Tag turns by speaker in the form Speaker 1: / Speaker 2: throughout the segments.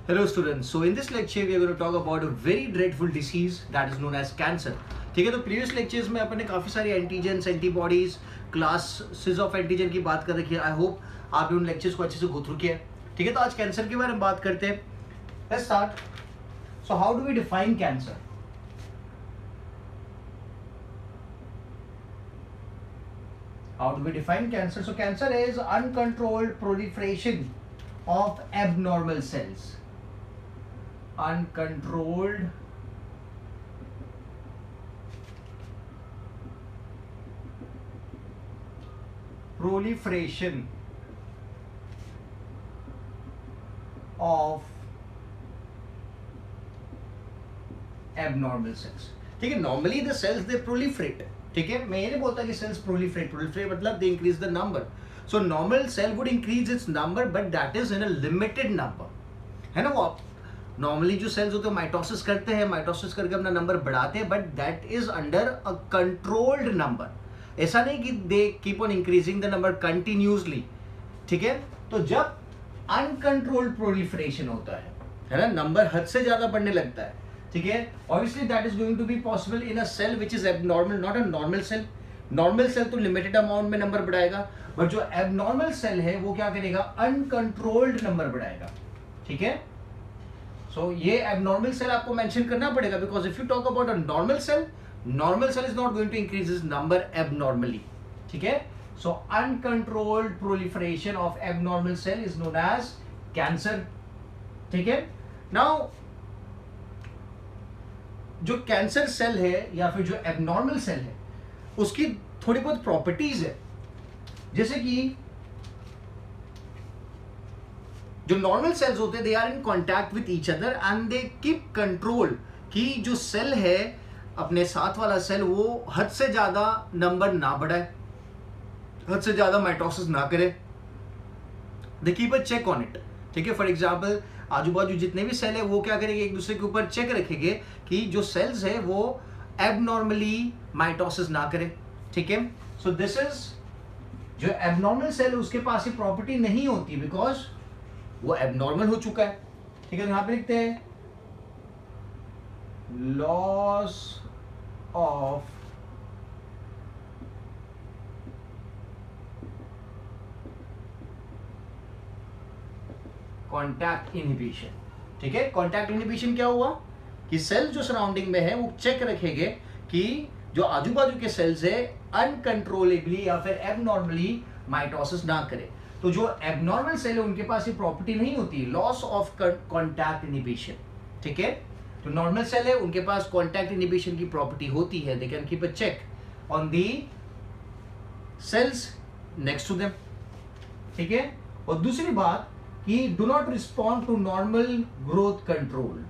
Speaker 1: Hello students, so in this lecture we are going to talk about a very dreadful disease that is known as cancer. ठीक है, तो previous lectures में अपन ने काफ़ी सारी antigens, antibodies, classes of antigen की बात कर रखी है. आई होप आपने उन लेक्चर्स को अच्छे से गो थ्रू किया है. ठीक है, तो आज कैंसर के बारे में बात करते हैं. Let's start. So how do we define cancer? How do we define cancer? So cancer is uncontrolled proliferation of abnormal cells. Uncontrolled proliferation of abnormal cells. ठीक है, normally the cells they proliferate. ठीक है, मैं ये नहीं बोलता कि cells proliferate मतलब they increase the number. So normal cell would increase its number but that is in a limited number. है ना, वो नॉर्मली जो सेल्स होते हैं माइटोसिस करते हैं, माइटोसिस करके अपना नंबर बढ़ाते हैं, but that is under a controlled number. ऐसा नहीं कि they keep on increasing the number continuously. ठीक है, तो जब अनकंट्रोल्ड प्रोलिफरेशन होता है ना, नंबर हद से ज्यादा बढ़ने लगता है. ठीक है, obviously that is going to be possible in a cell which is abnormal, not a normal cell. Normal cell तो लिमिटेड अमाउंट में नंबर बढ़ाएगा, बट जो एबनॉर्मल सेल है वो क्या करेगा, अनकंट्रोल्ड नंबर बढ़ाएगा. ठीक है, सो ये एबनॉर्मल सेल आपको मेंशन करना पड़ेगा, because if you talk about a normal cell is not going to increase is number abnormally. ठीक है, so uncontrolled proliferation of abnormal cell is known as cancer. ठीक है, नाउ जो कैंसर सेल है या फिर जो एबनॉर्मल सेल है उसकी थोड़ी बहुत प्रॉपर्टीज है. जैसे कि जो नॉर्मल सेल्स होते हैं they are in contact with each other and they keep control कि जो सेल है अपने साथ वाला सेल वो हद से ज्यादा नंबर ना बढ़ाए, हद से ज्यादा माइटोसिस ना करे. They keep a check on it. ठीक है, फॉर एग्जांपल आजू बाजू जितने भी सेल है वो क्या करेंगे, एक दूसरे के ऊपर चेक रखेंगे कि जो सेल्स है वो एबनॉर्मली माइटोसिस ना करे. ठीक है, सो दिस इज जो एबनॉर्मल सेल है उसके पास ये प्रॉपर्टी नहीं होती बिकॉज वो एबनॉर्मल हो चुका है. ठीक है, तो यहां पे लिखते हैं लॉस ऑफ कॉन्टैक्ट इनहिबिशन. ठीक है, कॉन्टैक्ट इनहिबिशन क्या हुआ कि सेल जो सराउंडिंग में है वो चेक रखेंगे कि जो आजू बाजू के सेल्स है अनकंट्रोलेबली या फिर एबनॉर्मली माइटोसिस ना करे. तो जो एबनॉर्मल सेल है उनके पास ये प्रॉपर्टी नहीं होती, लॉस ऑफ कॉन्टैक्ट इनहिबिशन. ठीक है, तो नॉर्मल सेल है उनके पास कॉन्टैक्ट इनहिबिशन की प्रॉपर्टी होती है. They can keep a check on the cells next to them. ठीक है, और दूसरी बात कि do not respond to normal growth control.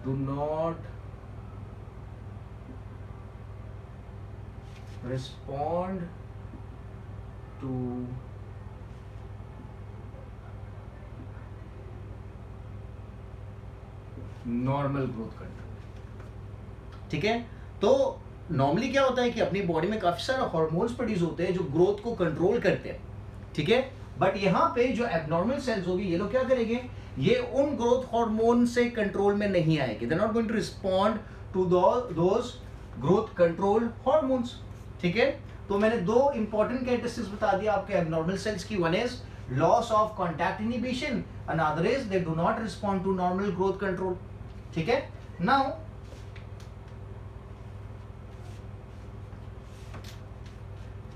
Speaker 1: Do not respond to normal growth control. ठीक है, तो नॉर्मली क्या होता है कि अपनी बॉडी में काफी सारे हार्मोन्स प्रोड्यूस होते हैं जो ग्रोथ को कंट्रोल करते हैं. ठीक है, बट यहाँ पे जो एबनॉर्मल सेल्स होगी ये लोग क्या करेंगे, ये उन ग्रोथ हार्मोन से कंट्रोल में नहीं आएंगे. They are not going to respond to those growth control hormones. ठीक है, तो मैंने दो इंपॉर्टेंट कैरेक्टरिस्टिक्स बता दिया आपके एबनॉर्मल सेल्स की. One is loss of contact inhibition, another is they do not respond to normal growth control. ठीक है, नाउ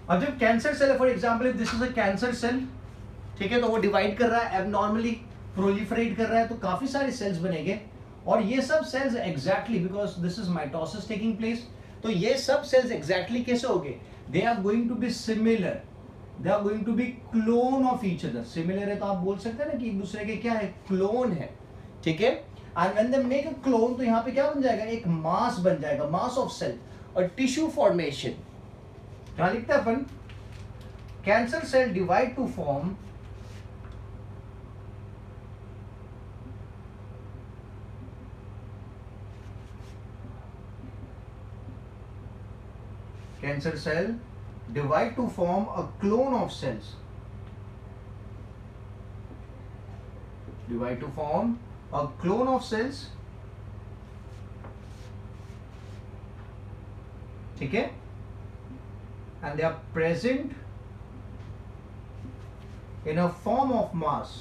Speaker 1: अब जब कैंसर सेल है, for example if this is a cancer cell, ठीक है, तो वो डिवाइड कर रहा है एबनॉर्मली, प्रोलिफरेट कर रहा है, तो काफी सारे सेल्स बनेंगे. और ये सब cells exactly because this is mitosis taking place, तो ये सब सेल्स एग्जैक्टली कैसे होंगे, they are going to be similar, they are going to be clone of each other. Similar है तो आप बोल सकते हैं ना कि एक दूसरे के क्या है, क्लोन है. ठीक है, and when they make a clone तो यहाँ पे क्या बन जाएगा, एक मास बन जाएगा, मास ऑफ सेल और टिश्यू फॉर्मेशन. क्या लिखते हैं अपन, cancer cell divide to form cancer cell divide to form a clone of cells. divide to form a clone of cells, ठीक है, and they are present in a form of mass,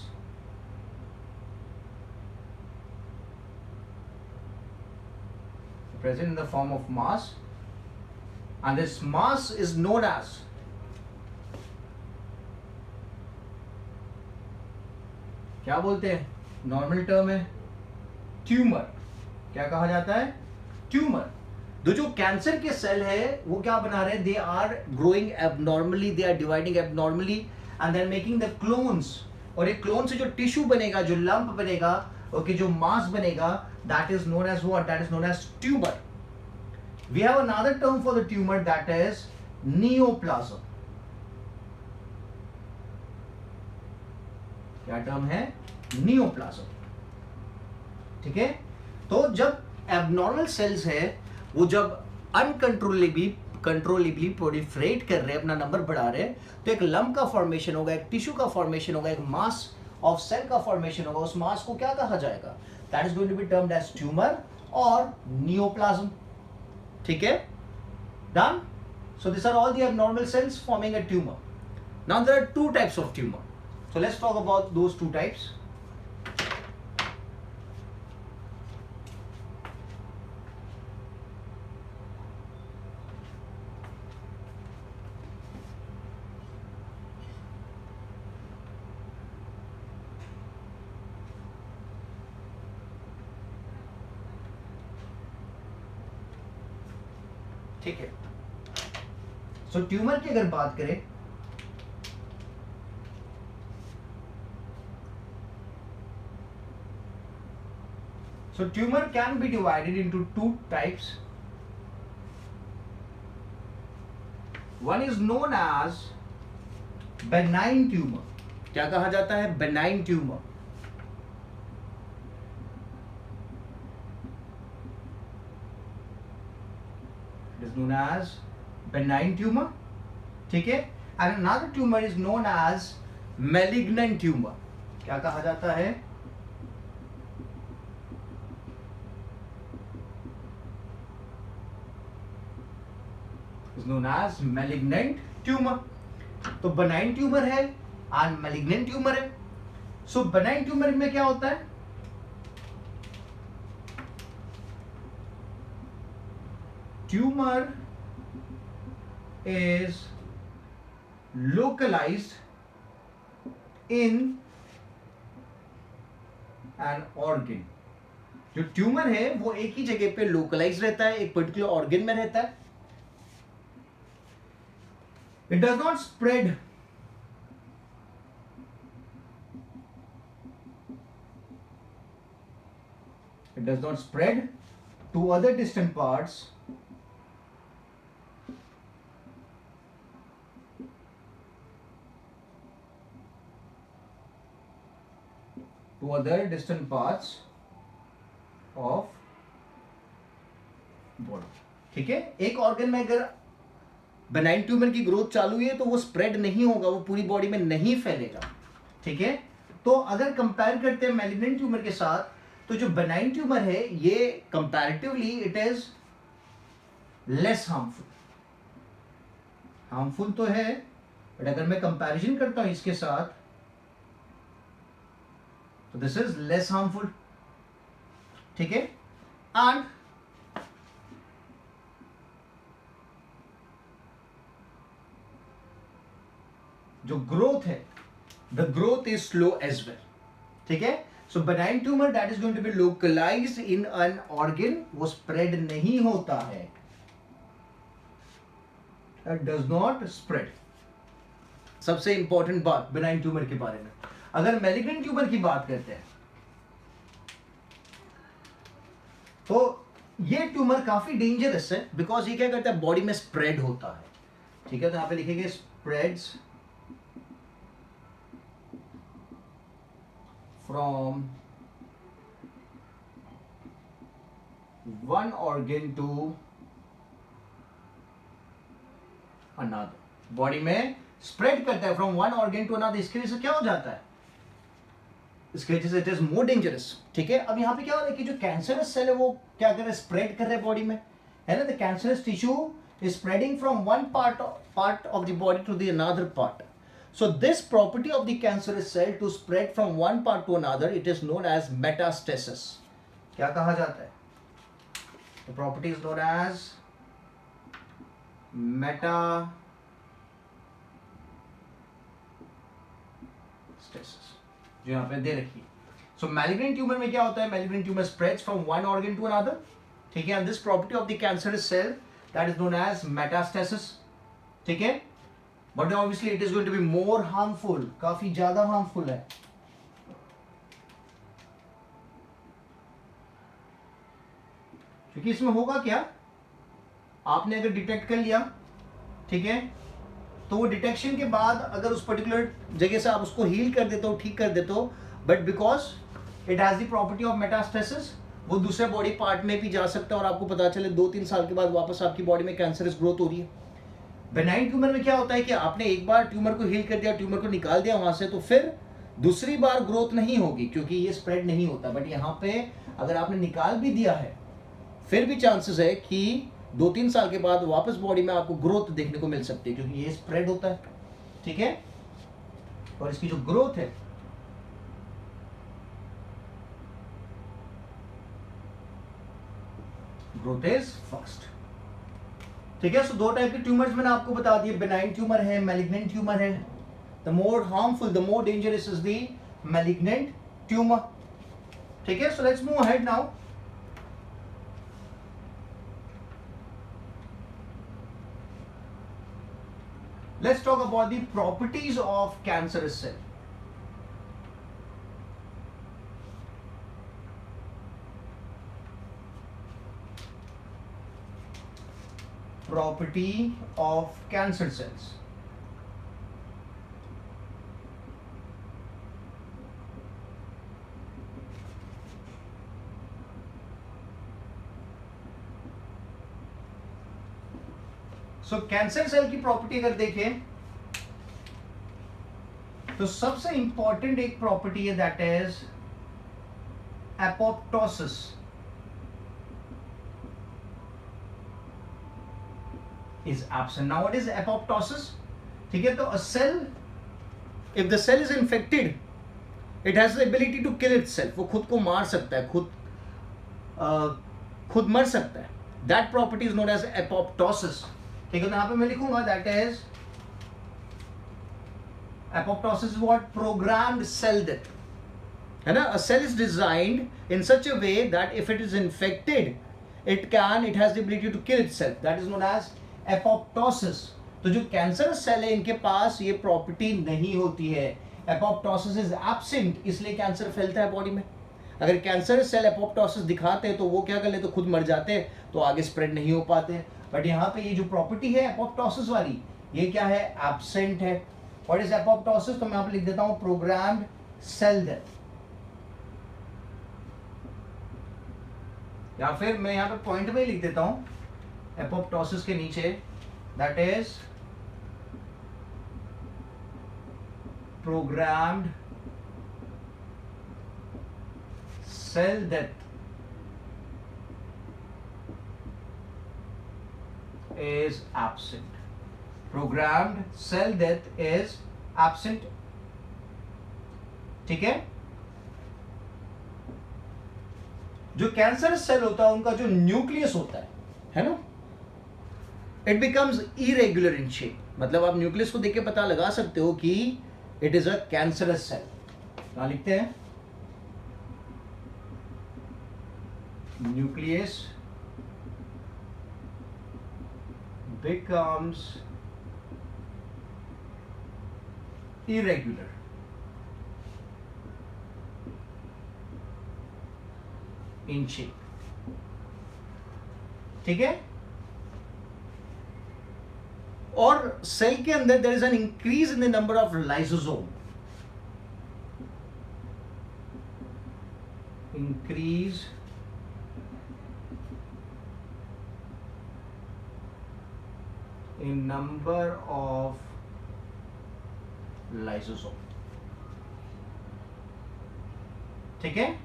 Speaker 1: present in the form of mass, and this mass is known as क्या बोलते हैं, normal term है tumour. क्या कहा जाता है, ट्यूमर। जो कैंसर के सेल है वो क्या बना रहे हैं, they are growing abnormally, they are dividing abnormally and they are making the clones, और एक क्लोन से जो टिश्यू बनेगा, जो लंप बनेगा, ओके, जो मास बनेगा, that is known as what, that is known as tumour. We have another term for the tumour, that is neoplasm. क्या टर्म है, नियोप्लाज्म, ठीक है। तो जब एबनॉर्मल सेल्स है वो जब कंट्रोलेबली प्रोलिफरेट कर रहे हैं, अपना नंबर बढ़ा रहे हैं, तो एक लंप का फॉर्मेशन होगा, एक टिश्यू का फॉर्मेशन होगा, एक मास ऑफ सेल का फॉर्मेशन होगा। उस मास को क्या कहा जाएगा, that is going to be termed as tumour और नियोप्लाज्म, ठीक है, done. So this are all the abnormal cells forming a tumour. Now there are two types of tumour, so let's talk about those two types. ठीक है, सो tumour की अगर बात करें, so tumor can be divided into two types. One is known as benign tumor. क्या कहा जाता है, benign tumor। It is known as benign tumor, ठीक है। And another tumor is known as malignant tumor। क्या कहा जाता है, is known as malignant tumor। तो benign tumor है and malignant tumor है। So benign tumor में क्या होता है, tumor is localized in an organ। जो ट्यूमर है वो एक ही जगह पे लोकलाइज रहता है, एक पर्टिकुलर ऑर्गन में रहता है। It does not spread to other distant parts of body, ठीक है। एक ऑर्गन में अगर बेनाइन ट्यूमर की ग्रोथ चालू हुई है तो वो स्प्रेड नहीं होगा, वो पूरी बॉडी में नहीं फैलेगा, ठीक है। तो अगर कंपेयर करते हैं मैलिग्नेंट ट्यूमर के साथ, तो जो बेनाइन ट्यूमर है ये comparatively it is less harmful तो है, बट अगर मैं कंपैरिजन करता हूं इसके साथ तो दिस इज लेस हार्मफुल, ठीक है। एंड जो ग्रोथ है, the growth is slow as well, ठीक है। So benign tumour that is going to be localised in an organ, वो स्प्रेड नहीं होता है, इट डज नॉट स्प्रेड। सबसे इंपॉर्टेंट बात बेनाइन ट्यूमर के बारे में। अगर मैलिग्नेंट ट्यूमर की बात करते हैं तो ये ट्यूमर काफी डेंजरस है, बिकॉज ये क्या करता है, बॉडी में स्प्रेड होता है, ठीक है। तो यहां पे लिखेंगे spreads from one organ to another, body में स्प्रेड करता है from one organ to another. इसके वजह से क्या हो जाता है, इसकी वजह से इट इज मोर डेंजरस। ठीक है, अब यहाँ पे क्या हो रहा है कि जो कैंसरस सेल है वो क्या कर रहे हैं, स्प्रेड कर रहे हैं बॉडी में, है ना। The cancerous tissue is spreading from one part of the body to the another part. So this property of the cancerous cell to spread from one part to another, it is known as metastasis. क्या कहा जाता है? The property is known as metastasis, जो यहाँ पे दे रखी है। So malignant tumor में क्या होता है? Malignant tumor spreads from one organ to another. ठीक है, and this property of the cancerous cell that is known as metastasis. ठीक है, but obviously it is going to be more harmful, काफी ज्यादा harmful है। क्योंकि इसमें होगा क्या, आपने अगर डिटेक्ट कर लिया, ठीक है, तो वो डिटेक्शन के बाद अगर उस पर्टिकुलर जगह से आप उसको हील कर देते हो, ठीक कर देते हो, but because it has the property of metastasis, वो दूसरे बॉडी पार्ट में भी जा सकता है और आपको पता चले 2-3 साल के बाद वापस आपकी बॉडी में कैंसरस ग्रोथ हो रही है। बेनाइन ट्यूमर में क्या होता है कि आपने एक बार ट्यूमर को हील कर दिया, ट्यूमर को निकाल दिया वहां से, तो फिर दूसरी बार ग्रोथ नहीं होगी क्योंकि ये स्प्रेड नहीं होता। बट यहाँ पे अगर आपने निकाल भी दिया है, फिर भी चांसेस है कि 2-3 साल के बाद वापस बॉडी में आपको ग्रोथ देखने को मिल सकती है क्योंकि ये स्प्रेड होता है। ठीक है, और इसकी जो ग्रोथ है ग्रोथ इज फास्ट। ठीक है, सो 2 टाइप के ट्यूमर्स मैंने आपको बता दिए, बेनाइन ट्यूमर है, मैलिग्नेंट ट्यूमर है। The more harmful, the more dangerous is the malignant tumour. ठीक है, so let's move ahead now. Let's talk about the properties of cancerous cell. Property of cancer cells. So cancer cell की property अगर देखें तो सबसे important एक property है, that is apoptosis. Is absent. Now what is apoptosis? ठीक है, तो a cell, if the cell is infected, it has the ability to kill itself. वो खुद को मार सकता है, खुद मर सकता है। That property is known as apoptosis. ठीक है, तो यहां पे मैं लिखूंगा that is apoptosis is what? Programmed cell death, है ना। A cell is designed in such a way that if it is infected, it has the ability to kill itself. That is known as apoptosis. तो जो cancerous cell है इनके पास ये property नहीं होती है। apoptosis is absent, इसलिए cancer फैलता है बॉडी में। अगर कैंसरस सेल apoptosis दिखाते हैं तो वो क्या कर लेते, तो खुद मर जाते हैं, तो आगे स्प्रेड नहीं हो पाते। बट यहाँ पे ये जो प्रॉपर्टी है apoptosis वाली, ये क्या है, एब्सेंट है। What is apoptosis? तो मैं यहाँ पे लिख देता हूं प्रोग्राम्ड सेल डेथ, या फिर मैं यहाँ पे पॉइंट में ही लिख देता हूं एपोप्टोसिस के नीचे, that is programmed cell death is absent. Programmed cell death is absent. ठीक है, जो कैंसर सेल होता है उनका जो न्यूक्लियस होता है ना, it becomes irregular in shape. मतलब आप न्यूक्लियस को देख के पता लगा सकते हो कि it is a cancerous cell. कहां लिखते हैं, nucleus becomes irregular in shape। ठीक है, और सेल के अंदर there is an increase in the number of lysosome, increase in number of lysosome। ठीक है।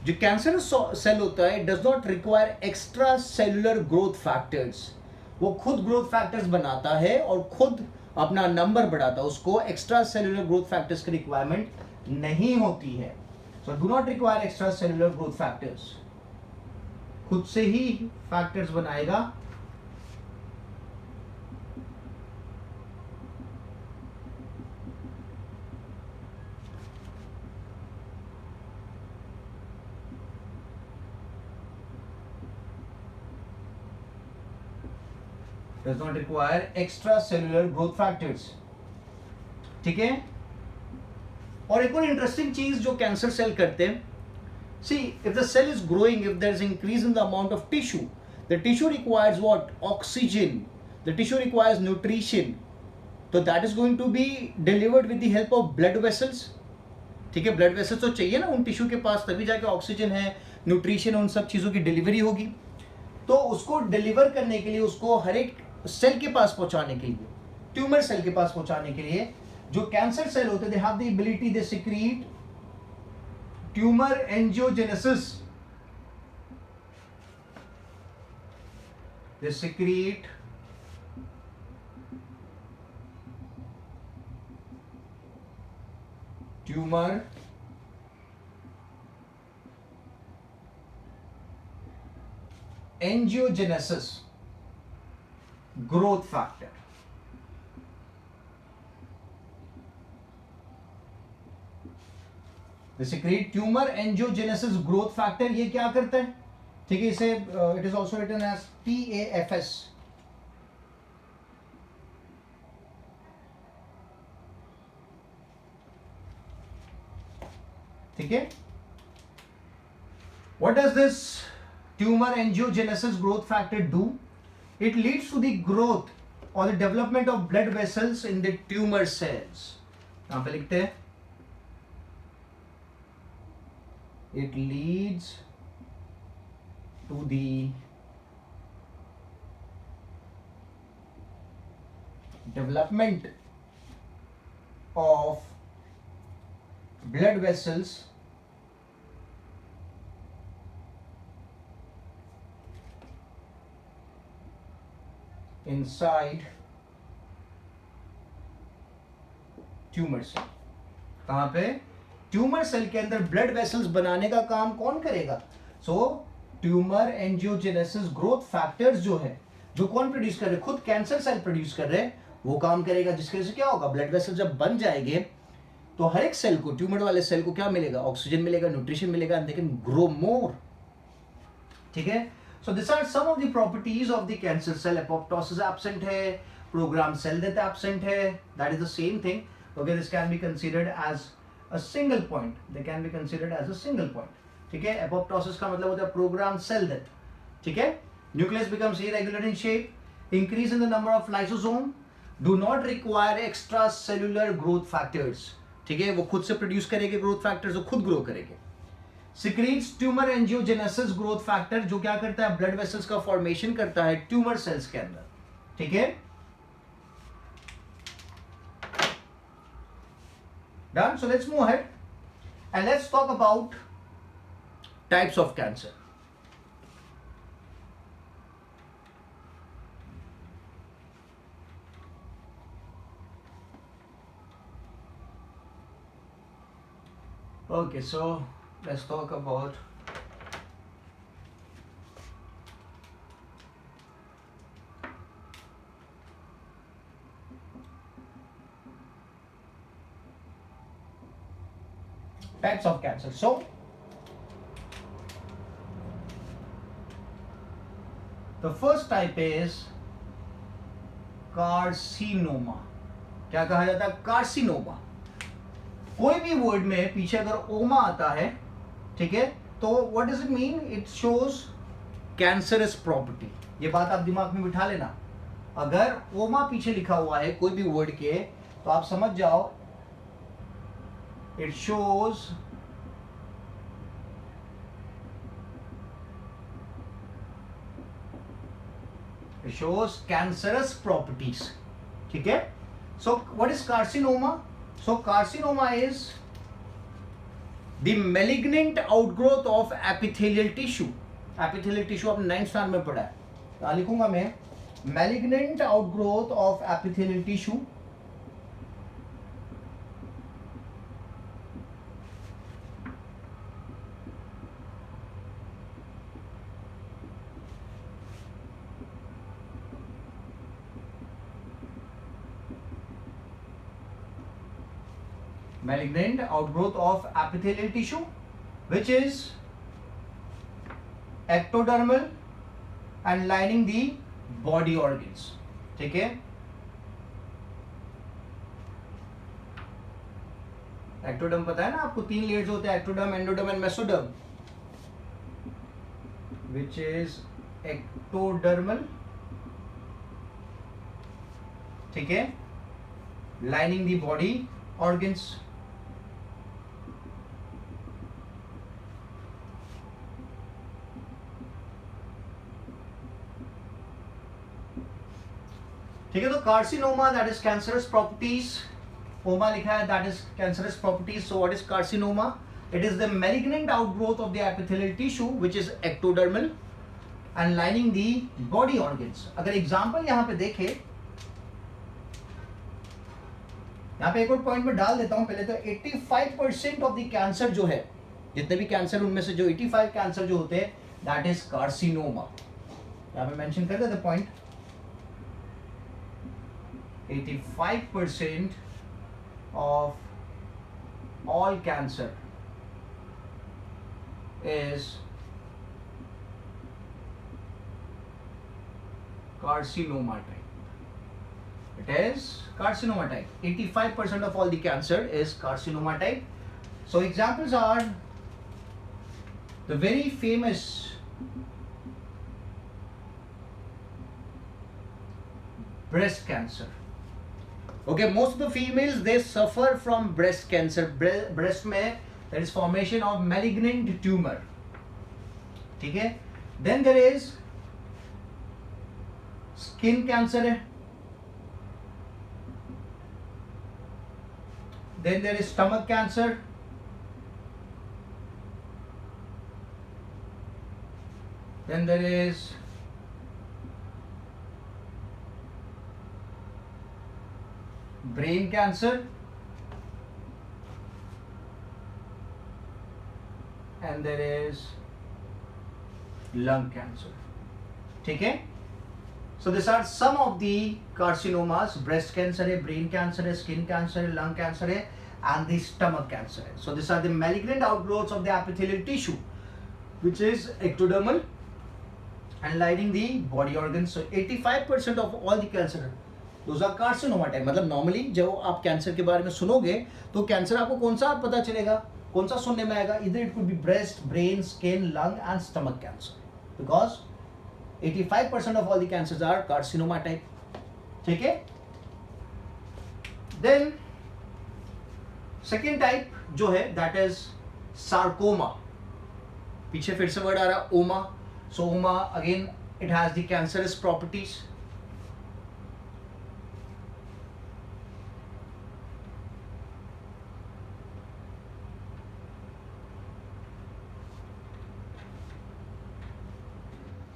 Speaker 1: जो कैंसर सेल होता है does not require extra cellular growth factors, वो खुद ग्रोथ फैक्टर्स बनाता है और खुद अपना नंबर बढ़ाता है, उसको एक्स्ट्रा सेलुलर ग्रोथ फैक्टर्स की रिक्वायरमेंट नहीं होती है। So do not require extra cellular growth factors, खुद से ही फैक्टर्स बनाएगा। does not require extra cellular growth factors, ठीक है। और एक और इंटरेस्टिंग चीज जो कैंसर सेल करते हैं, see if the cell is growing, if there is increase in the amount of tissue, the tissue requires what? Oxygen. The tissue requires nutrition, so that is going to be delivered with the help of blood vessels, ठीक है। Blood vessels तो चाहिए ना उन tissue के पास, तभी जाके oxygen है, न्यूट्रिशन, उन सब चीजों की डिलीवरी होगी। तो उसको डिलीवर करने के लिए, उसको हर एक सेल के पास पहुंचाने के लिए, ट्यूमर सेल के पास पहुंचाने के लिए, जो कैंसर सेल होते हैं they have the ability, they secrete tumour angiogenesis, they secrete tumour angiogenesis growth factor. Secrete tumour angiogenesis growth factor, ये क्या करता है, ठीक है। इसे it is also written as TAFS, ठीक है। What does this tumour angiogenesis growth factor do? It leads to the growth or the development of blood vessels in the tumor cells. यहाँ पे लिखते हैं, it leads to the development of blood vessels inside tumour cell. कहां पे? Tumour cell के अंदर blood vessels बनाने का काम कौन करेगा? सो ट्यूमर एंजियोजेनेसिस ग्रोथ फैक्टर्स जो है, जो कौन प्रोड्यूस कर रहे? खुद कैंसर सेल प्रोड्यूस कर रहे हैं, वो काम करेगा, जिसके वजह से क्या होगा? ब्लड वेसल जब बन जाएंगे तो हर एक सेल को, ट्यूमर वाले सेल को क्या मिलेगा? ऑक्सीजन मिलेगा, न्यूट्रिशन मिलेगा, and they can grow more, ठीक है। So these are some of the properties of the cancer cell. Apoptosis absent है, programmed cell death absent है, that is the same thing. Okay, this can be considered as a single point. They can be considered as a single point. ठीक है, apoptosis का मतलब होता है programmed cell death. ठीक है, nucleus becomes irregular in shape, increase in the number of lysosome, do not require extra cellular growth factors. ठीक है, वो खुद से प्रोड्यूस करेंगे ग्रोथ फैक्टर्स, वो खुद ग्रो करेंगे। Secretes tumour angiogenesis growth factor, जो क्या करता है? ब्लड वेसल्स का फॉर्मेशन करता है ट्यूमर सेल्स के अंदर, ठीक है। Done. So let's move ahead and let's talk about types of cancer. Okay, so let's talk about types of cancer. So the first type is carcinoma. क्या कहा जाता है? कार्सिनोमा। कोई भी वर्ड में पीछे अगर ओमा आता है, ठीक है, तो what does it mean? It shows cancerous property. ये बात आप दिमाग में बिठा लेना। अगर ओमा पीछे लिखा हुआ है कोई भी वर्ड के, तो आप समझ जाओ इट शोज कैंसरस प्रॉपर्टीज, ठीक है। So what is carcinoma? So carcinoma is the malignant outgrowth of epithelial tissue. Epithelial tissue आपने 9th स्टैंडर्ड में पढ़ा है. यहाँ लिखूंगा मैं malignant outgrowth of epithelial tissue malignant outgrowth of epithelial tissue which is ectodermal and lining the body organs. ठीक है, ectoderm पता है ना आपको, 3 लेयर्स होते हैं, ectoderm, endoderm and mesoderm, which is ectodermal, ठीक है, lining the body organs. ठीक है, तो carcinoma that is cancerous properties, ओमा लिखा है that is cancerous properties. So what is carcinoma? It is the malignant outgrowth of the epithelial tissue which is ectodermal and lining the body organs. अगर example यहां पे देखें, यहां पे एक और पॉइंट में डाल देता हूं पहले. तो 85% ऑफ द कैंसर जो है, जितने भी कैंसर उनमें से जो 85 कैंसर जो होते हैं दैट इज कार्सिनोमा. यहां पे मेंशन कर देते point. 85% of all cancer is carcinoma type. It is carcinoma type. 85% of all the cancer is carcinoma type. So examples are the very famous breast cancer. Okay, most of the females they suffer from breast cancer. Breast में there is formation of malignant tumor. ठीक है. Then there is skin cancer है. Then there is stomach cancer. Then there is brain cancer and there is lung cancer. ठीक है. So these are some of the carcinomas. Breast cancer है, brain cancer है, skin cancer है, lung cancer है and the stomach cancer है. So these are the malignant outgrowths of the epithelial tissue which is ectodermal and lining the body organs. So 85% of all the cancer those are carcinoma type. मतलब normally जब आप cancer के बारे में सुनोगे तो cancer आपको कौन सा पता चलेगा, कौन सा सुनने में आएगा? इधर it could be breast, brain, skin, lung and stomach cancer, because 85% of all the cancers are carcinoma type. ठीक है. देन सेकेंड टाइप जो है दैट इज सार्कोमा. पीछे फिर से वर्ड आ रहा ओमा. सो ओमा again it has the cancerous properties.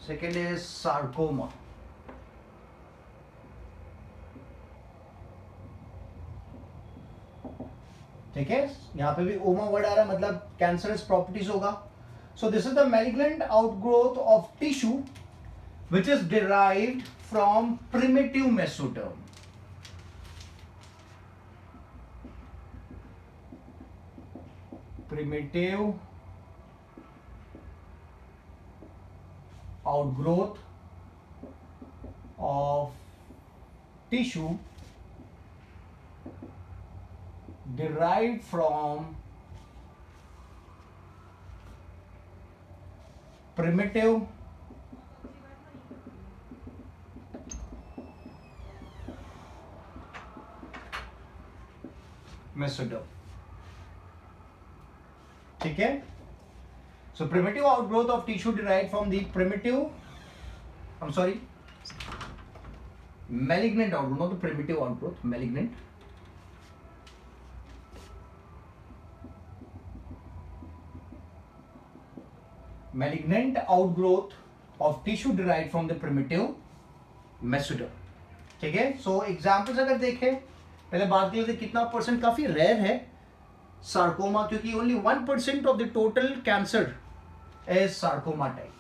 Speaker 1: Second is sarcoma. ठीक है. यहां पे भी ओमा वर्ड आ रहा है, मतलब कैंसरस प्रॉपर्टीज होगा. So this is the malignant outgrowth of tissue which is derived from primitive mesoderm. Primitive outgrowth of tissue derived from primitive mesoderm. ठीक है. So primitive outgrowth of tissue derived from the primitive, I'm sorry, malignant outgrowth, not the primitive outgrowth, malignant. Malignant outgrowth of tissue derived from the primitive mesoderm. ठीक है, सो examples अगर देखें, पहले बात कर लेते कितना परसेंट, काफी रेयर है सार्कोमा, क्योंकि only 1% of the total cancer is sarcoma type.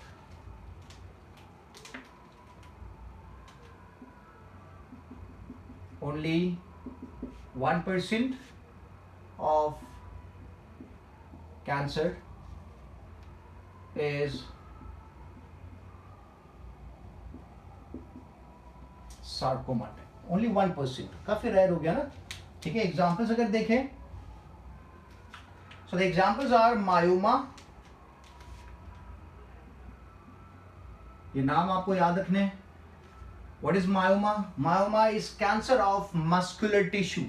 Speaker 1: Only 1% of cancer is sarcoma type. Only 1%, काफी रेयर हो गया ना. ठीक है, एग्जाम्पल्स अगर देखें, so the examples are myoma. ये नाम आपको याद रखने हैं. What is myoma? Myoma is cancer of muscular tissue.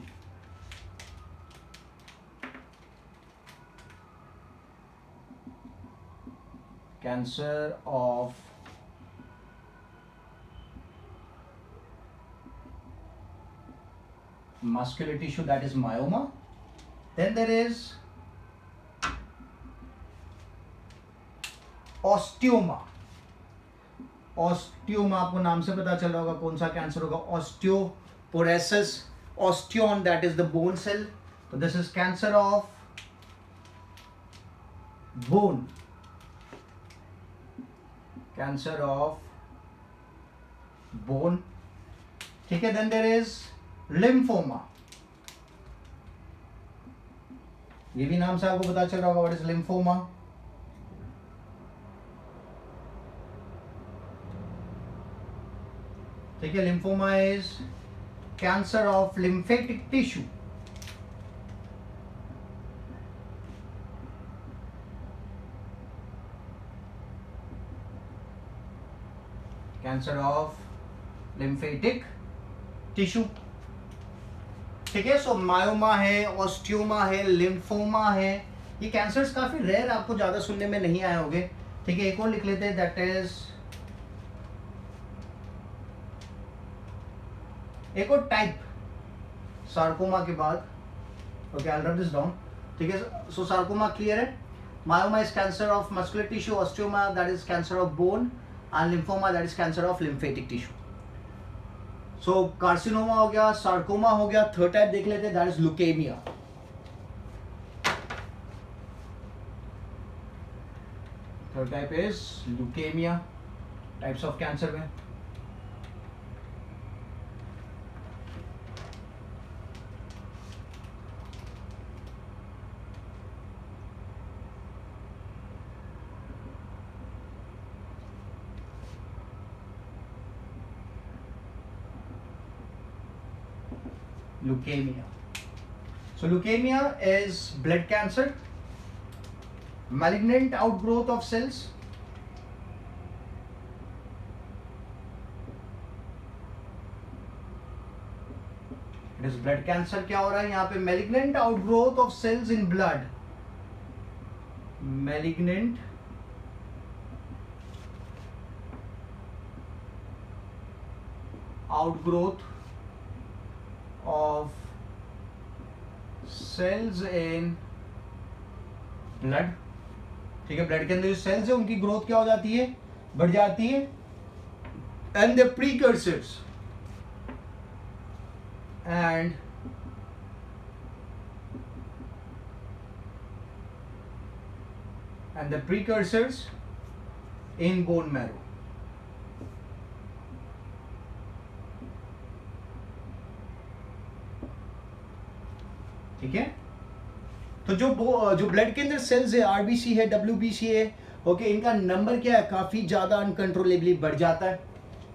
Speaker 1: Cancer of muscular tissue, that is myoma. Then there is osteoma. Osteoma आपको नाम से पता चल रहा होगा कौन सा कैंसर होगा. Osteoporosis, osteon that is the bone cell. तो this is cancer of bone, cancer of bone. ठीक है, देन देयर इज लिम्फोमा. ये भी नाम से आपको पता चल रहा होगा व्हाट इज लिम्फोमा. ठीक है, lymphoma is cancer of lymphatic tissue. Cancer of lymphatic tissue. ठीक है, सो मायोमा है, ऑस्टियोमा है, लिम्फोमा है. ये कैंसर्स काफी रेयर, आपको ज्यादा सुनने में नहीं आए होंगे. ठीक है, एक और लिख लेते हैं, दैट इज एक और टाइप सार्कोमा के बाद. Okay, I will write this down. ठीक है, सो सार्कोमा क्लियर है. Myoma is cancer of muscular tissue, osteoma that is cancer of bone, and lymphoma that is cancer of lymphatic tissue. So carcinoma हो गया, sarcoma हो गया. Third type देख लेते हैं, that is leukaemia. Third type is leukaemia. Types of cancer में leukemia. So leukemia is blood cancer, malignant outgrowth of cells. It is blood cancer. क्या हो रहा है यहाँ पे? malignant outgrowth of cells in blood. Malignant outgrowth of cells in blood. ठीक है, blood के अंदर जो सेल्स है उनकी ग्रोथ क्या हो जाती है? बढ़ जाती है. And the precursors and the precursors in bone marrow. ठीक है, तो जो ब्लड के अंदर सेल्स है, आरबीसी है, डब्ल्यूबीसी है, ओके, इनका नंबर क्या है? काफी ज्यादा अनकंट्रोलेबली बढ़ जाता है.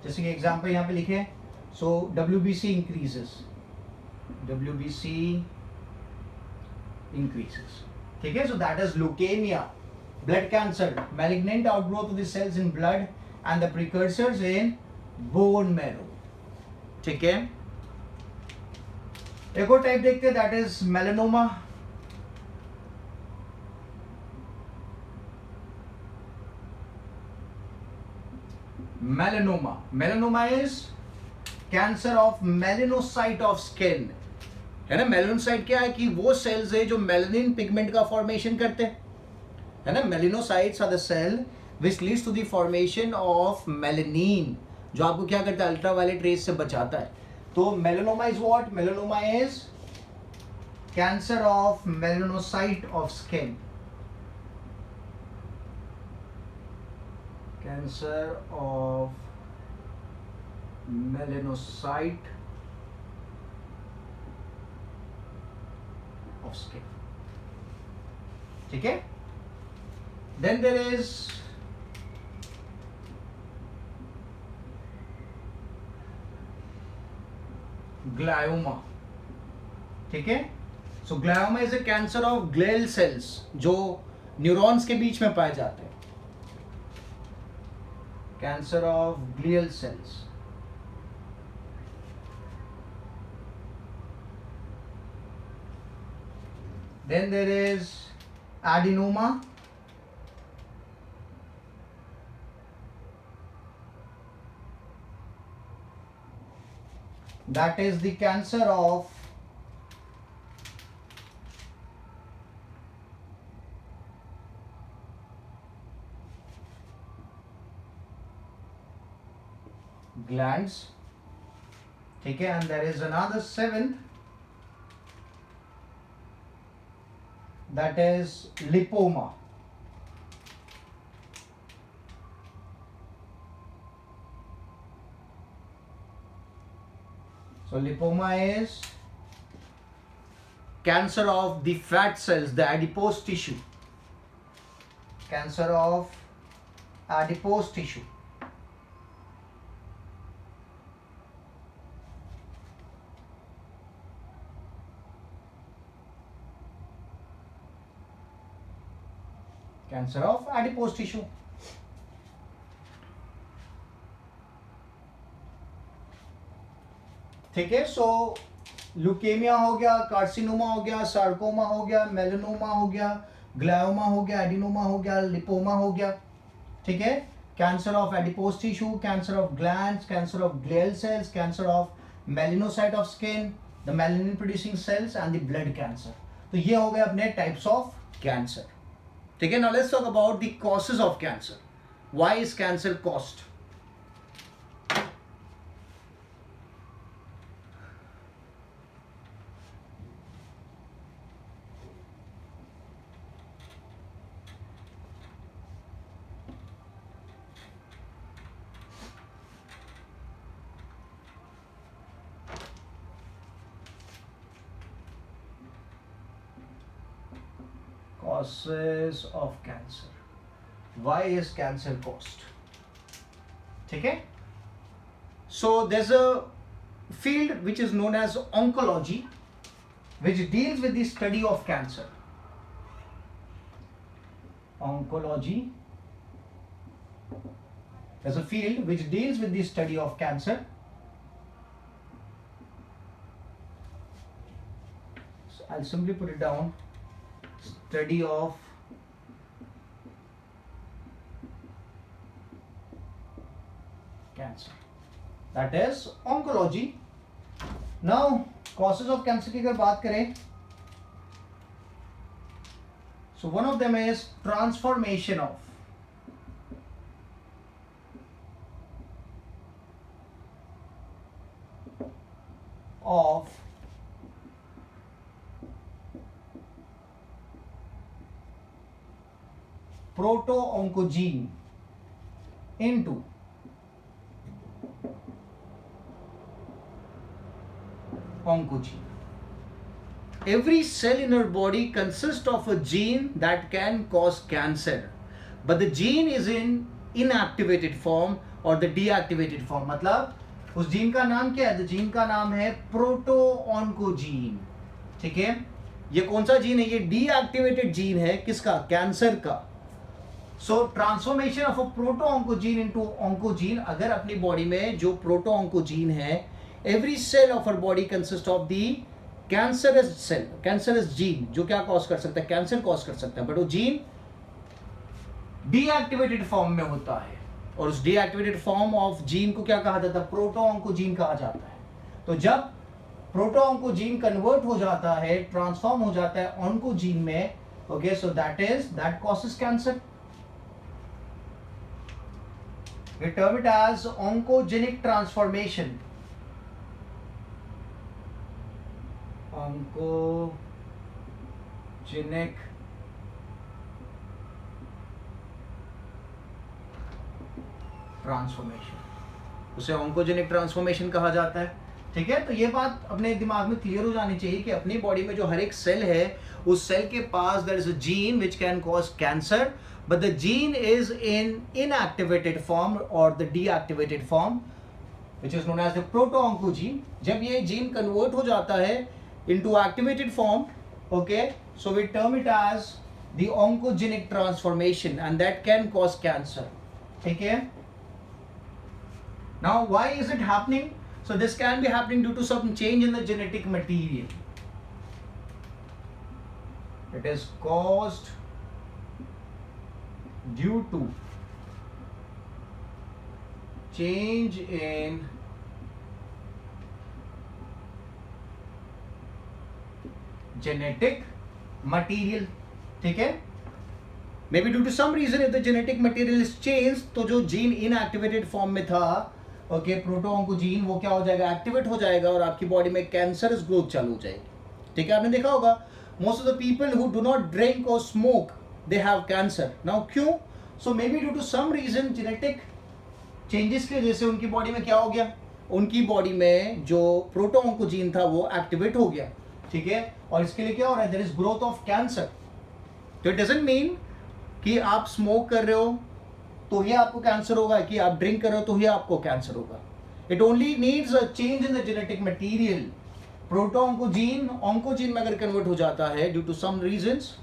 Speaker 1: जैसे कि एग्जांपल यहाँ पे लिखे हैं. सो डब्ल्यूबीसी इंक्रीजेस, WBC increases. ठीक है, so that is leukemia, blood cancer, malignant outgrowth of the cells in blood and the precursors in bone marrow. ठीक है, एक और टाइप देखते हैं, that is melanoma. Melanoma is cancer of melanocyte of skin, है ना। मेलेनोसाइट क्या है कि वो सेल्स है जो मेलानिन पिगमेंट का फॉर्मेशन करते हैं, है ना। Melanocytes are the cell which leads to the formation of melanin, जो आपको क्या करता है, अल्ट्रावायलेट रेज से बचाता है। तो melanoma is what? Melanoma is cancer of melanocyte of skin, cancer of melanocyte of skin, ठीक है। then there is ग्लायोमा, ठीक है। So glioma is a cancer of glial cells जो न्यूरॉन्स के बीच में पाए जाते हैं, cancer of glial cells. Then there is adenoma, that is the cancer of glands, ठीक है। and there is another seventh, that is lipoma, so lipoma is cancer of the fat cells, the adipose tissue, cancer of adipose tissue, cancer of adipose tissue. ठीक है। सो leukaemia हो गया, carcinoma हो गया, sarcoma हो गया, मेलानोमा हो गया, ग्लायोमा हो गया, एडिनोमा हो गया, लिपोमा हो गया, ठीक है। Cancer of adipose tissue, cancer of glands, cancer of glial sales, cancer of melanocyte of skin, the melanin producing sales and the blood cancer. तो ये हो गए अपने टाइप्स ऑफ कैंसर, ठीक है। Now let's talk about the causes of cancer. Why is cancer caused? Causes of cancer. Why is cancer caused? ठीक है। So there's a field which is known as oncology, which deals with the study of cancer. Oncology is a field which deals with the study of cancer. So I'll simply put it down. Study of cancer, that is oncology. Now causes of cancer की अगर बात करें, so one of them is transformation of proto-oncogene into oncogene. Every cell in our body consists of a gene that can cause cancer, but the gene is in inactivated form or the deactivated form. मतलब उस gene का नाम क्या है? The gene का नाम है proto-oncogene, ठीक है। ये कौन सा जीन है? ये डीएक्टिवेटेड जीन है, किसका? कैंसर का। So transformation of a proto-oncogene into oncogene, अगर अपनी बॉडी में जो प्रोटो-ऑन्कोजीन है, every cell of our body consist of the cancerous cell, cancerous gene, जो क्या कॉज कर सकता है? कैंसर कॉज कर सकता है, बट वो जीन डीएक्टिवेटेड फॉर्म में होता है, और उस डीएक्टिवेटेड फॉर्म ऑफ जीन को क्या कहा जाता है? प्रोटोऑन्कोजीन कहा जाता है। तो जब प्रोटोऑन्कोजीन कन्वर्ट हो जाता है, ट्रांसफॉर्म हो जाता है ऑन्कोजीन में, okay, so that causes cancer. We term it as oncogenic transformation. Oncogenic transformation, उसे ऑन्कोजेनिक ट्रांसफॉर्मेशन कहा जाता है। ठीक है, तो ये बात अपने दिमाग में क्लियर हो जानी चाहिए कि अपनी बॉडी में जो हर एक सेल है, उस सेल के पास there is a gene which can cause cancer, but the gene is in inactivated form or the deactivated form, which is known as the proto-oncogene. जब ये जीन कन्वर्ट हो जाता है into activated form, okay, so we term it as the oncogenic transformation and that can cause cancer. ठीक है, now why is it happening? So this can be happening due to some change in the genetic material. It is caused due to change in genetic material. ठीक है, maybe due to some reason if the genetic material is changed, तो जो gene inactivated form में था, okay, प्रोटोऑन्कोजीन, वो क्या हो जाएगा? एक्टिवेट हो जाएगा और आपकी बॉडी में कैंसरस ग्रोथ चालू हो जाएगी। ठीक है, आपने देखा होगा most of the people who do not drink और smoke, they have cancer. Now क्यों? So maybe due to some reason genetic changes की वजह से उनकी बॉडी में क्या हो गया? उनकी बॉडी में जो प्रोटोऑन्कोजीन था वो एक्टिवेट हो गया। ठीक है, और इसके लिए क्या हो रहा है? There is growth of cancer. तो इट डजंट मीन कि आप स्मोक कर रहे हो तो ही आपको कैंसर होगा, कि आप ड्रिंक कर रहे हो तो ही आपको कैंसर होगा। It only needs a change in the genetic material. Proto-oncogene oncogene में अगर कन्वर्ट हो जाता है ड्यू टू सम रीजंस,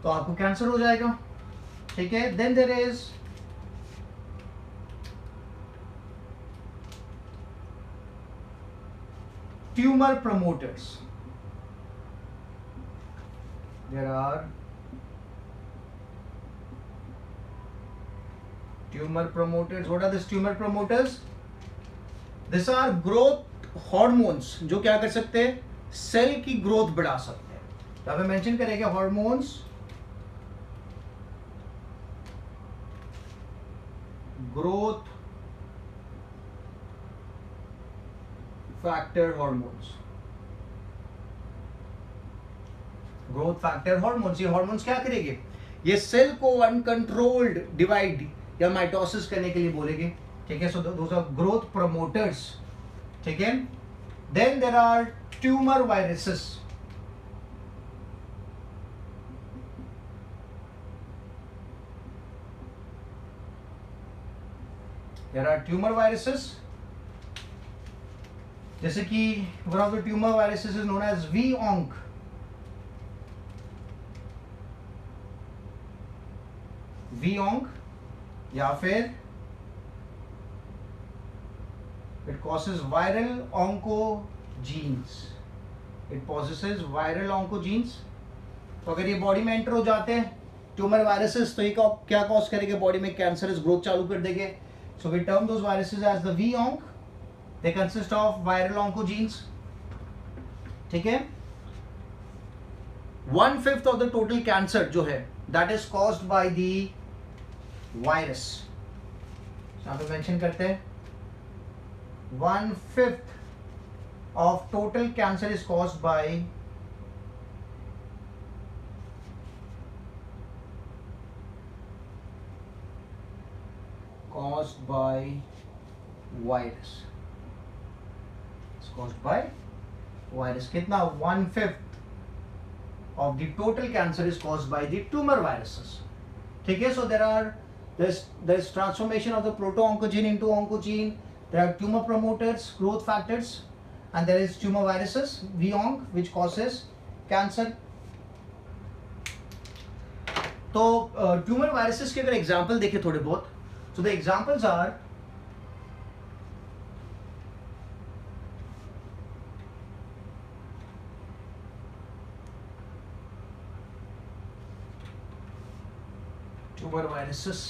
Speaker 1: तो आपको कैंसर हो जाएगा। ठीक है, then there is tumour promoters. There are tumour promoters. What are this tumour promoters? This are growth hormones जो क्या कर सकते हैं? सेल की ग्रोथ बढ़ा सकते हैं। तो हमें मेंशन करेंगे hormones, growth factor hormones। Growth factor hormones, ये हार्मोन्स क्या करेंगे? ये सेल को अनकंट्रोल्ड डिवाइड या माइटोसिस करने के लिए बोलेंगे। ठीक है, so those are growth promoters. ठीक है, then there are tumour viruses. There are tumor viruses, जैसे कि one of the tumor viruses is known as V-onc। V-onc या फिर it causes viral oncogenes। It possesses viral oncogenes। तो अगर ये body में एंटर हो जाते हैं ट्यूमर वायरसेस, तो ये क्या कॉज करेंगे? बॉडी में कैंसरस ग्रोथ चालू कर देंगे। So we term those viruses as the V-onc. They consist of viral oncogenes. ठीक है, 1/5 of the total cancer जो है that is caused by the virus। यहाँ पे मेंशन करते हैं 1/5 of total cancer is caused by virus। It's caused by virus। कितना? 1/5 of the total cancer is caused by the tumor viruses। ठीक है, so there's transformation of the proto-oncogene into oncogene। There are tumor promoters, growth factors, and there is tumor viruses, V-onc, which causes cancer। तो tumour viruses के अगर example देखें थोड़े बहुत, so the examples are tumor viruses,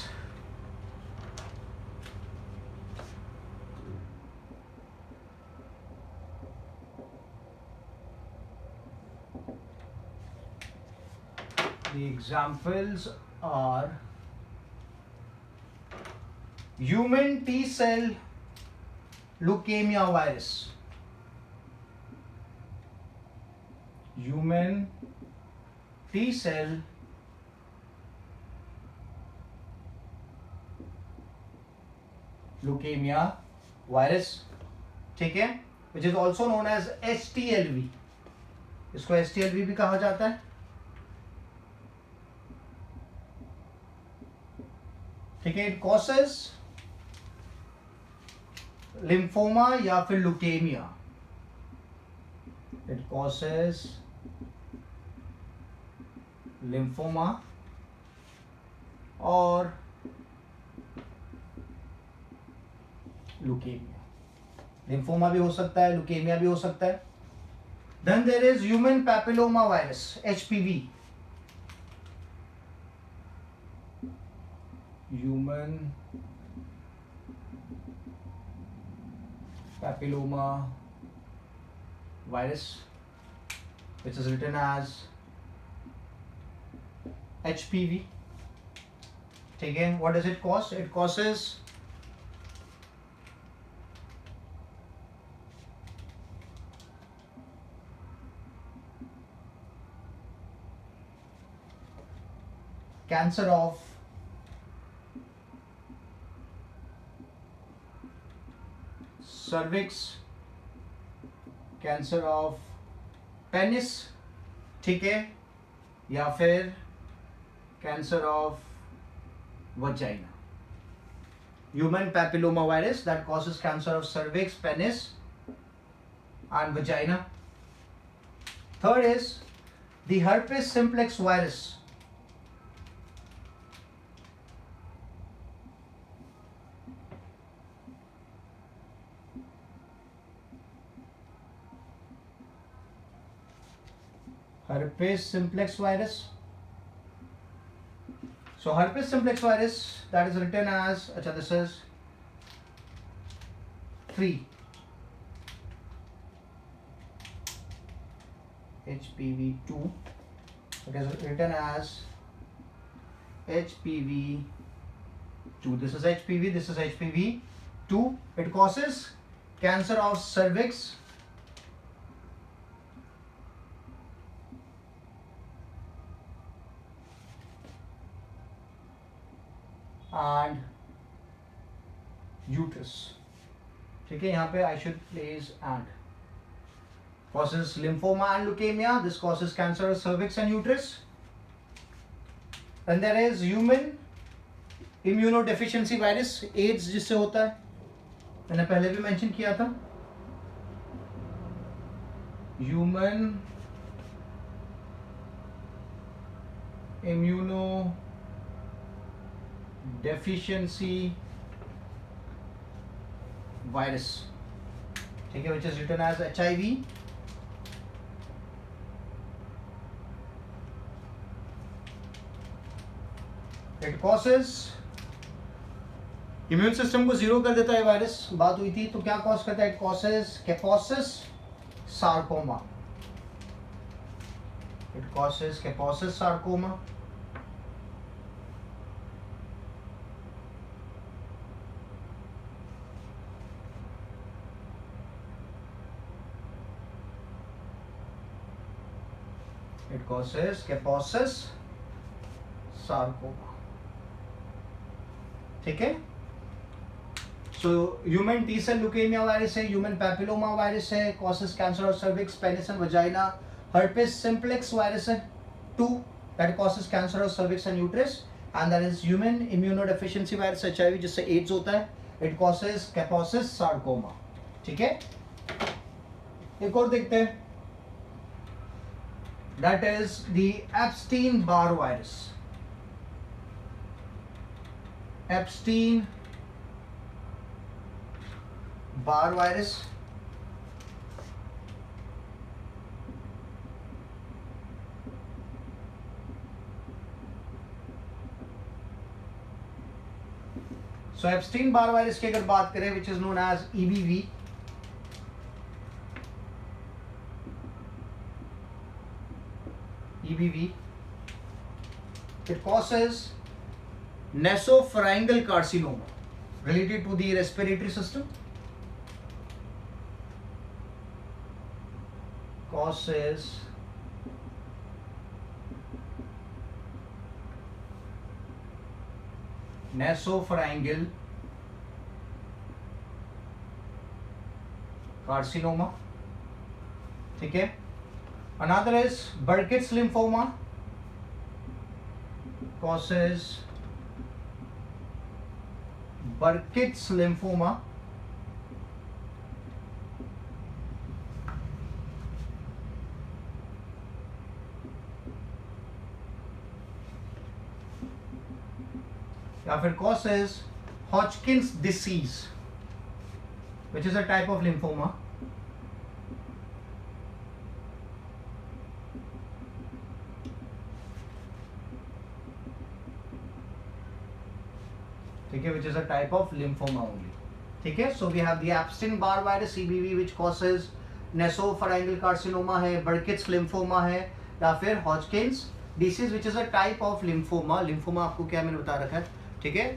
Speaker 1: The examples are human T cell leukemia virus, human T cell leukemia virus, ठीक है, which is also known as HTLV. इसको HTLV भी कहा जाता है, ठीक है. इट कॉसेस लिम्फोमा या फिर लुकेमिया. इट कॉसेस लिम्फोमा और लुकेमिया. लिम्फोमा भी हो सकता है, लुकेमिया भी हो सकता है. Then there is human papilloma virus, HPV. Human papilloma virus, which is written as HPV. ठीक है. What does it cause? It causes cancer of cervix, cancer of penis, ठीक है, या फिर cancer of vagina. Human papilloma virus that causes cancer of cervix, penis and vagina. Third is the herpes simplex virus. Herpes simplex virus. So herpes simplex virus, that is written as, this is 3 HPV2. It is written as HPV2. This is HPV, this is HPV2. It causes cancer of cervix, and uterus. ठीक है, यहाँ पे I should place and. Causes lymphoma and leukemia. This causes cancer of cervix and uterus. And there is human immunodeficiency virus, AIDS जिससे होता है, मैंने पहले भी मेंशन किया था. Human immunodeficiency virus, ठीक है, which is written as HIV. It causes, immune system को जीरो कर देता है वायरस. बात हुई थी, तो क्या कॉज करता है? It causes कैपोसिस sarcoma. It causes कैपोसिस sarcoma. It causes Kaposis sarcoma. ठीक है. So human T cell leukemia virus है, human papilloma virus है, causes cancer of cervix, penis and vagina. Herpes simplex virus है 2, that causes cancer of cervix and uterus. And there is human immunodeficiency virus HIV जिससे AIDS होता है. It causes Kaposis sarcoma. ठीक है. एक और देखते हैं. That is the Epstein-Barr virus. Epstein-Barr virus. So Epstein-Barr virus की अगर बात करें, which is known as EBV. EBV. It causes nasopharyngeal carcinoma related to the respiratory system. Causes nasopharyngeal carcinoma. ठीक है. Another is Burkitt's lymphoma. Causes Burkitt's lymphoma. या फिर causes Hodgkin's disease, which is a type of lymphoma. ठीक है, which is a type of lymphoma only. ठीक है, so we have the Epstein-Barr virus (EBV) which causes nasopharyngeal carcinoma है, Burkitt's lymphoma है, या फिर Hodgkin's disease which is a type of lymphoma. Lymphoma आपको क्या मैंने बता रखा है. ठीक है,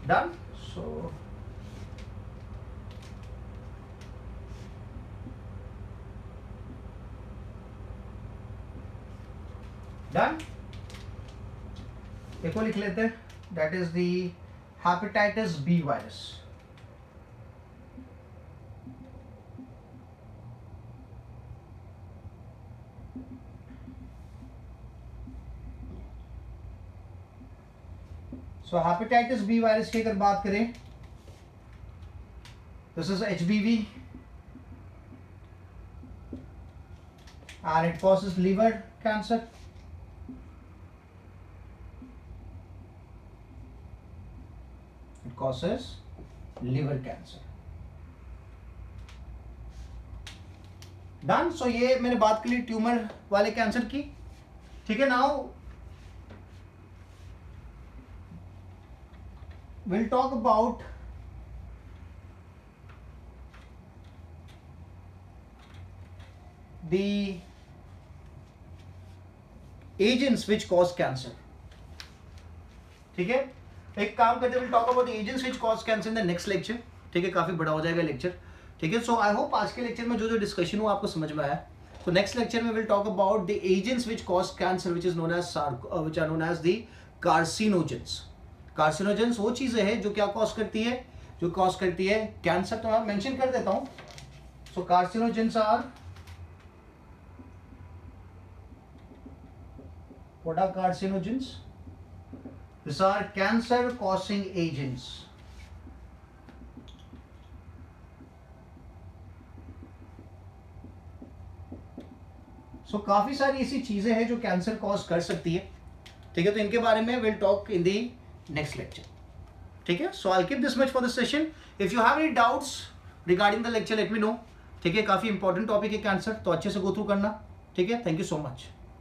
Speaker 1: डन. So done. एक और लिख लेते हैं, that is the hepatitis B virus. So hepatitis B virus की अगर बात करें, this is HBV and it causes liver cancer. It causes liver cancer. Done. So ये मैंने बात की ट्यूमर वाले कैंसर की. ठीक है, now we'll talk about the agents which cause cancer. ठीक है, एक काम करते हैं, we'll talk about the agents which cause cancer in the next lecture. ठीक है, काफी बड़ा हो जाएगा लेक्चर. ठीक है, सो आई होप आज के लेक्चर में जो जो डिस्कशन हुआ आपको समझ में आया. तो नेक्स्ट लेक्चर में we'll talk about the agents which cause cancer which is known as which are known as the carcinogens. Carcinogens वो चीजें हैं जो क्या कॉज करती है, जो कॉज करती है कैंसर. तो मैं मेंशन कर देता हूं. So carcinogens are, what are carcinogens? This are cancer causing agents. So काफी सारी ऐसी चीजें हैं जो कैंसर कॉज कर सकती है. ठीक है, तो इनके बारे में will talk in the next lecture. ठीक है, so I'll keep this much for this session. If you have any doubts regarding the lecture, let me know. ठीक है, काफी इंपॉर्टेंट टॉपिक है कैंसर, तो अच्छे से गो थ्रू करना. ठीक है, थैंक यू सो मच.